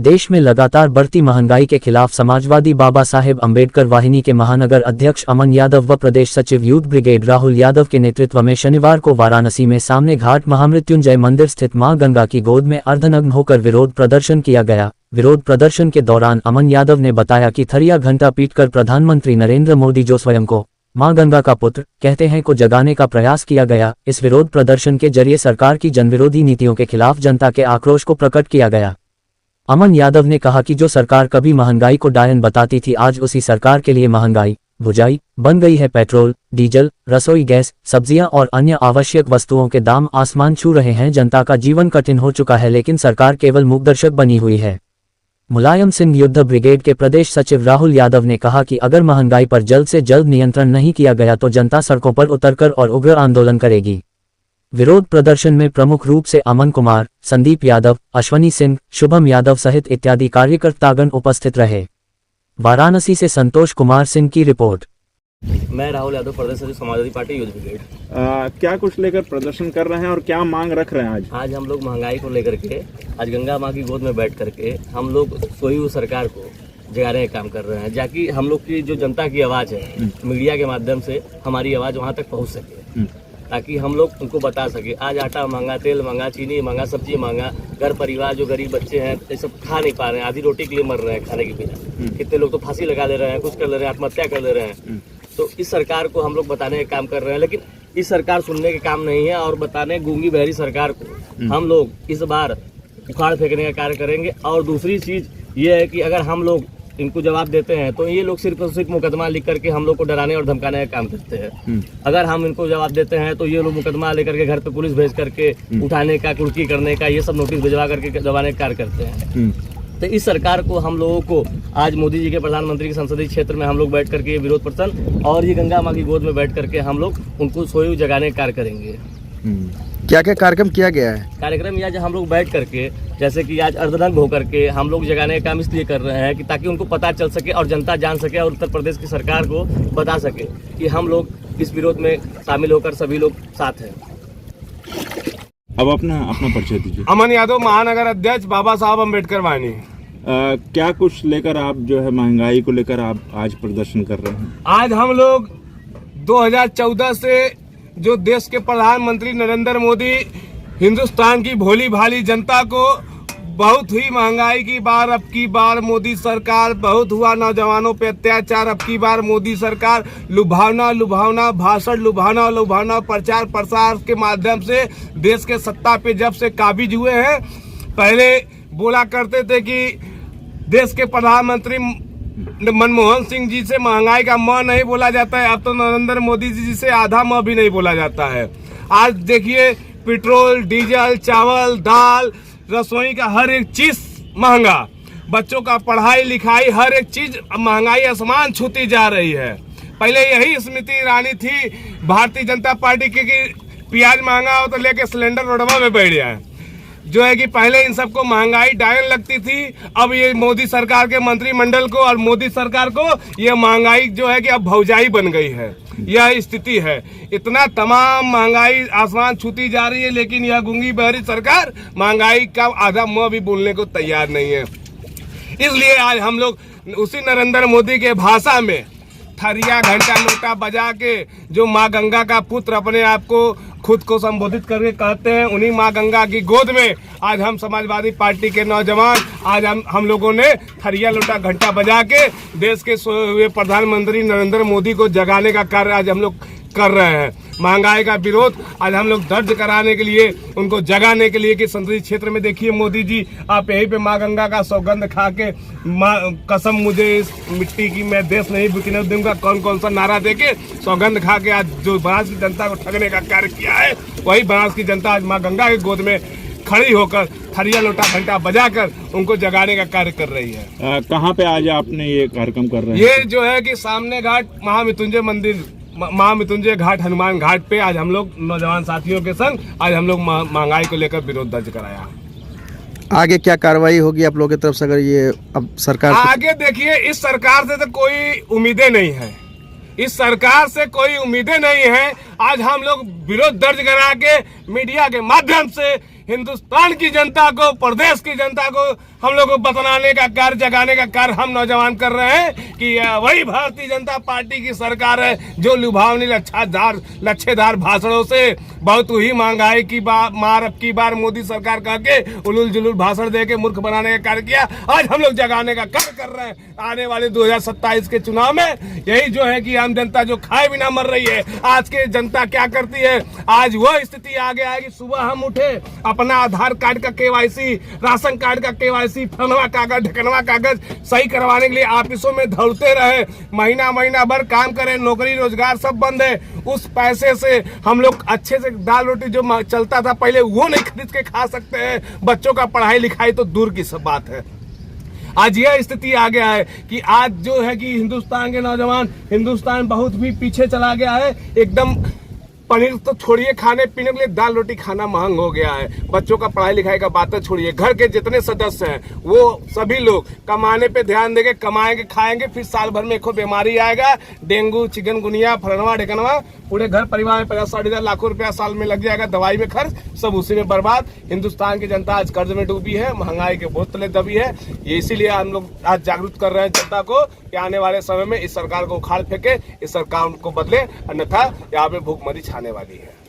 देश में लगातार बढ़ती महंगाई के खिलाफ समाजवादी बाबा साहेब अम्बेडकर वाहिनी के महानगर अध्यक्ष अमन यादव व प्रदेश सचिव यूथ ब्रिगेड राहुल यादव के नेतृत्व में शनिवार को वाराणसी में सामने घाट महामृत्युंजय मंदिर स्थित मां गंगा की गोद में अर्धनग्न होकर विरोध प्रदर्शन किया गया। विरोध प्रदर्शन के दौरान अमन यादव ने बताया कि थरिया घंटा पीटकर प्रधानमंत्री नरेंद्र मोदी जो स्वयं को मां गंगा का पुत्र कहते हैं को जगाने का प्रयास किया गया। इस विरोध प्रदर्शन के जरिए सरकार की जनविरोधी नीतियों के खिलाफ जनता के आक्रोश को प्रकट किया गया। अमन यादव ने कहा कि जो सरकार कभी महंगाई को डायन बताती थी, आज उसी सरकार के लिए महंगाई भुजाई बन गई है। पेट्रोल, डीजल, रसोई गैस, सब्जियां और अन्य आवश्यक वस्तुओं के दाम आसमान छू रहे हैं। जनता का जीवन कठिन हो चुका है, लेकिन सरकार केवल मूकदर्शक बनी हुई है। मुलायम सिंह युद्ध ब्रिगेड के प्रदेश सचिव राहुल यादव ने कहा कि अगर महंगाई पर जल्द से जल्द नियंत्रण नहीं किया गया तो जनता सड़कों पर उतरकर और उग्र आंदोलन करेगी। विरोध प्रदर्शन में प्रमुख रूप से अमन कुमार, संदीप यादव, अश्वनी सिंह, शुभम यादव सहित इत्यादि कार्यकर्तागण उपस्थित रहे। वाराणसी से संतोष कुमार सिंह की रिपोर्ट। मैं राहुल यादव, प्रदेश सचिव समाजवादी पार्टी यूथ ब्रिगेड। क्या कुछ लेकर प्रदर्शन कर रहे हैं और क्या मांग रख रहे हैं? आज हम लोग महंगाई को लेकर के आज गंगा माँ की गोद में बैठ करके हम लोग सोई हुई सरकार को जगाने का काम कर रहे हैं, जाकि हम लोग की जो जनता की आवाज़ है मीडिया के माध्यम से हमारी आवाज़ वहाँ तक पहुँच सके, ताकि हम लोग उनको बता सके। आज आटा महंगा, तेल महंगा, चीनी महंगा, सब्जी महंगा, घर परिवार जो गरीब बच्चे हैं ये सब खा नहीं पा रहे हैं, आधी रोटी के लिए मर रहे हैं खाने के बिना। कितने लोग तो फांसी लगा ले रहे हैं, कुछ कर ले रहे हैं, आत्महत्या कर ले रहे हैं। तो इस सरकार को हम लोग बताने का काम कर रहे हैं, लेकिन इस सरकार सुनने के काम नहीं है और बताने गूंगी बहरी सरकार को हम लोग इस बार उखाड़ फेंकने का कार्य करेंगे। और दूसरी चीज ये है कि अगर हम लोग इनको जवाब देते हैं तो ये लोग सिर्फ और सिर्फ मुकदमा लिख करके हम लोग को डराने और धमकाने का काम करते हैं। अगर हम इनको जवाब देते हैं तो ये लोग मुकदमा लेकर के घर पे पुलिस भेज करके उठाने का, कुर्की करने का, ये सब नोटिस भिजवा करके दबाने का कार्य करते हैं। तो इस सरकार को हम लोगों को आज मोदी जी के प्रधानमंत्री के संसदीय क्षेत्र में हम लोग बैठ करके विरोध प्रदर्शन और ये गंगा माँ की गोद में बैठ करके हम लोग उनको सोए जगाने का कार्य करेंगे। क्या क्या कार्यक्रम किया गया है? कार्यक्रम आज हम लोग बैठ करके, जैसे कि आज अर्धनग्न होकर के हम लोग जगाने का काम इसलिए कर रहे हैं कि ताकि उनको पता चल सके और जनता जान सके और उत्तर प्रदेश की सरकार को बता सके कि हम लोग इस विरोध में शामिल होकर सभी लोग साथ हैं। अब अपना परिचय दीजिए। अमन यादव, महानगर अध्यक्ष बाबा साहब अम्बेडकर वाहिनी। क्या कुछ लेकर आप जो है महंगाई को लेकर आप आज प्रदर्शन कर रहे हैं? आज हम लोग 2014 से जो देश के प्रधानमंत्री नरेंद्र मोदी हिंदुस्तान की भोली भाली जनता को बहुत हुई महंगाई की बार, अब की बार मोदी सरकार, बहुत हुआ नौजवानों पे अत्याचार, अब की बार मोदी सरकार, लुभावना भाषण, लुभावना प्रचार प्रसार के माध्यम से देश के सत्ता पे जब से काबिज हुए हैं। पहले बोला करते थे कि देश के प्रधानमंत्री मनमोहन सिंह जी से महंगाई का म नहीं बोला जाता है, अब तो नरेंद्र मोदी जी से आधा म भी नहीं बोला जाता है। आज देखिए पेट्रोल, डीजल, चावल, दाल, रसोई का हर एक चीज महंगा, बच्चों का पढ़ाई लिखाई, हर एक चीज महंगाई आसमान छूती जा रही है। पहले यही स्मृति ईरानी थी भारतीय जनता पार्टी की कि प्याज महंगा हो तो लेके सिलेंडर रोडवा में बैठ जाए, जो है कि पहले इन सबको महंगाई डायन लगती थी। अब ये मोदी सरकार के मंत्रिमंडल को और मोदी सरकार को ये महंगाई जो है कि अब भौजाई बन गई है, यह स्थिति है। इतना तमाम महंगाई आसमान छूती जा रही है, लेकिन यह गूंगी बहरी सरकार महंगाई का आधा मुंह भी बोलने को तैयार नहीं है। इसलिए आज हम लोग उसी नरेंद्र मोदी के भाषा में थरिया घंटा लोटा बजा के जो माँ गंगा का पुत्र अपने आप को खुद को संबोधित करके कहते हैं, उन्हीं माँ गंगा की गोद में आज हम समाजवादी पार्टी के नौजवान आज हम लोगों ने थरिया लोटा घंटा बजा के देश के सोए हुए प्रधानमंत्री नरेंद्र मोदी को जगाने का कार्य आज हम लोग कर रहे हैं। महंगाई का विरोध आज हम लोग दर्ज कराने के लिए, उनको जगाने के लिए कि संसदीय क्षेत्र में देखिए मोदी जी आप यहीं पे माँ गंगा का सौगंध खा के कसम मुझे इस मिट्टी की मैं देश नहीं बिकने दूंगा कौन सा नारा देके सौगंध खा के आज जो बनारस की जनता को ठगने का कार्य किया है, वही बनारस की जनता आज माँ गंगा की गोद में खड़ी होकर थरिया लोटा घंटा बजाकर उनको जगाने का कार्य कर रही है। कहाँ पे आज आपने ये कार्यक्रम कर रहे हैं? ये जो है कि सामने घाट महामृत्युंजय घाट, हनुमान घाट पे आज हम लोग नौजवान साथियों के संग आज हम लोग महंगाई को लेकर विरोध दर्ज कराया। आगे क्या कार्रवाई होगी आप लोगों की तरफ से अगर ये अब सरकार? आगे देखिए, इस सरकार से तो कोई उम्मीदें नहीं है, इस सरकार से कोई उम्मीदें नहीं है। आज हम लोग विरोध दर्ज करा के मीडिया के माध्यम से हिंदुस्तान की जनता को, प्रदेश की जनता को हम लोग को बतलाने का कार्य, जगाने का कार्य हम नौजवान कर रहे हैं कि वही भारतीय जनता पार्टी की सरकार है जो लुभावनी लच्छेदार भाषणों से बहुत ही महंगाई की मार अब की बार मोदी सरकार कह के उलूल जुलूल भाषण दे के मूर्ख बनाने का कार्य किया। आज हम लोग जगाने का कार्य कर रहे हैं। आने वाले 2027 के चुनाव में यही जो है कि आम जनता जो खाए बिना मर रही है, आज के जनता क्या करती है, आज वो स्थिति आगे आएगी। सुबह हम उठे, अपना आधार कार्ड का केवाईसी, राशन कार्ड का केवाईसी, फलवा कागज ढकनवा कागज सही करवाने के लिए ऑफिसों में दौड़ते रहे, महीना भर काम करें, नौकरी रोजगार सब बंद है। उस पैसे से हम लोग अच्छे से दाल रोटी जो चलता था पहले वो नहीं खरीद के खा सकते हैं। बच्चों का पढ़ाई लिखाई तो दूर की सब बात है। आज यह स्थिति आ गया है कि आज जो है कि हिंदुस्तान के नौजवान, हिंदुस्तान बहुत भी पीछे चला गया है। एकदम पनीर तो छोड़िए, खाने पीने के लिए दाल रोटी खाना महंग हो गया है। बच्चों का पढ़ाई लिखाई का बातें छोड़िए, घर के जितने सदस्य हैं वो सभी लोग कमाने पे ध्यान देंगे, कमाएंगे खाएंगे, फिर साल भर में एक बीमारी आएगा, डेंगू चिकनगुनिया फलनवा ढेकनवा, पूरे घर परिवार में 50-60 लाख रुपया साल में लग जाएगा, दवाई में खर्च, सब उसी में बर्बाद। हिंदुस्तान की जनता आज कर्ज में डूबी है, महंगाई के बहुत तले दबी है। ये इसीलिए हम लोग आज जागरूक कर रहे हैं जनता को कि आने वाले समय में इस सरकार को उखाड़ फेंके, इस सरकार को बदले, अन्यथा यहाँ पे भूखमरी छाने वाली है।